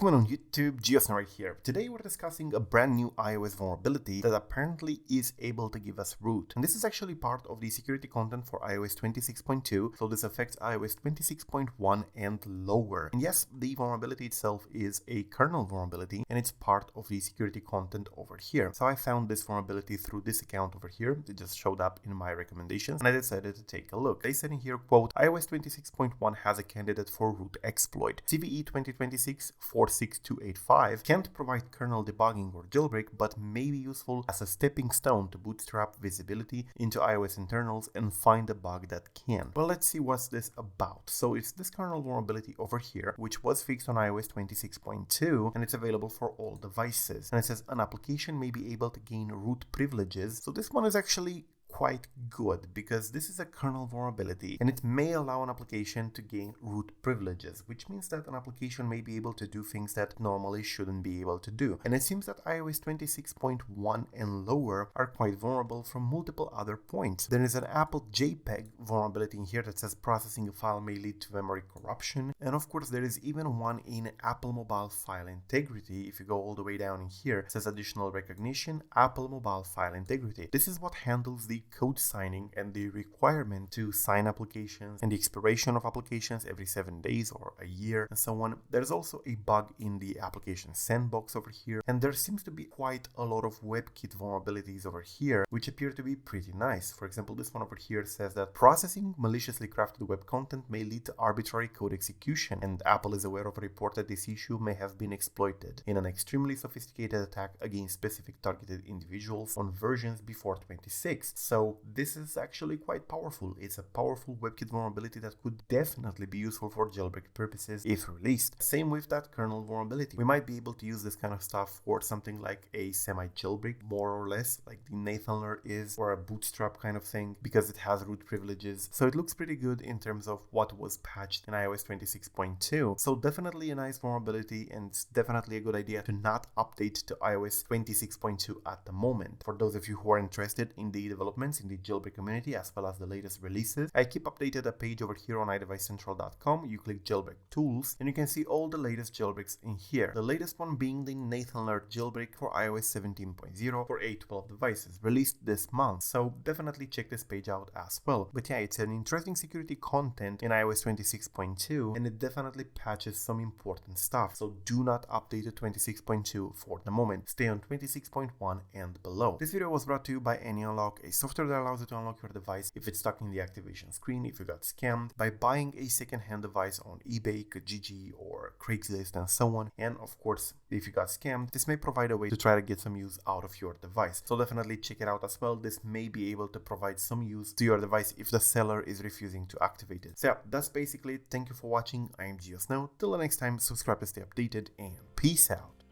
Welcome on YouTube, Geosn right here. Today we're discussing a brand new iOS vulnerability that apparently is able to give us root. And this is actually part of the security content for iOS 26.2, so this affects iOS 26.1 and lower. And yes, the vulnerability itself is a kernel vulnerability and it's part of the security content over here. So I found this vulnerability through this account over here. It just showed up in my recommendations and I decided to take a look. They said in here, quote, iOS 26.1 has a candidate for root exploit. CVE 2026-46285 can't provide kernel debugging or jailbreak, but may be useful as a stepping stone to bootstrap visibility into iOS internals and find a bug that can. Well, let's see what's this about. So it's this kernel vulnerability over here, which was fixed on iOS 26.2 and it's available for all devices. And it says an application may be able to gain root privileges. So this one is actually quite good because this is a kernel vulnerability and it may allow an application to gain root privileges, which means that an application may be able to do things that normally shouldn't be able to do. And it seems that iOS 26.1 and lower are quite vulnerable from multiple other points. There is an Apple JPEG vulnerability in here that says processing a file may lead to memory corruption. And of course, there is even one in Apple mobile file integrity. If you go all the way down in here, it says additional recognition, Apple mobile file integrity. This is what handles the code signing and the requirement to sign applications and the expiration of applications every 7 days or a year and so on. There's also a bug in the application sandbox over here, and there seems to be quite a lot of WebKit vulnerabilities over here which appear to be pretty nice. For example, this one over here says that processing maliciously crafted web content may lead to arbitrary code execution, and Apple is aware of a report that this issue may have been exploited in an extremely sophisticated attack against specific targeted individuals on versions before 26. So this is actually quite powerful. It's a powerful WebKit vulnerability that could definitely be useful for jailbreak purposes if released. Same with that kernel vulnerability. We might be able to use this kind of stuff for something like a semi-jailbreak, more or less, like the Nathanler is, or a bootstrap kind of thing, because it has root privileges. So it looks pretty good in terms of what was patched in iOS 26.2. So definitely a nice vulnerability, and it's definitely a good idea to not update to iOS 26.2 at the moment. For those of you who are interested in the development in the jailbreak community as well as the latest releases, I keep updated a page over here on iDevicecentral.com. You click jailbreak tools and you can see all the latest jailbreaks in here. The latest one being the Nathanler jailbreak for iOS 17.0 for A12 devices, released this month. So definitely check this page out as well. But yeah, it's an interesting security content in iOS 26.2 and it definitely patches some important stuff. So do not update to 26.2 for the moment. Stay on 26.1 and below. This video was brought to you by AnyUnlock, a software that allows you to unlock your device if it's stuck in the activation screen, if you got scammed, by buying a second-hand device on eBay, Kijiji, or Craigslist and so on. And of course, if you got scammed, this may provide a way to try to get some use out of your device. So definitely check it out as well. This may be able to provide some use to your device if the seller is refusing to activate it. So yeah, that's basically it. Thank you for watching. I am Geosn. Till the next time, subscribe to stay updated and peace out.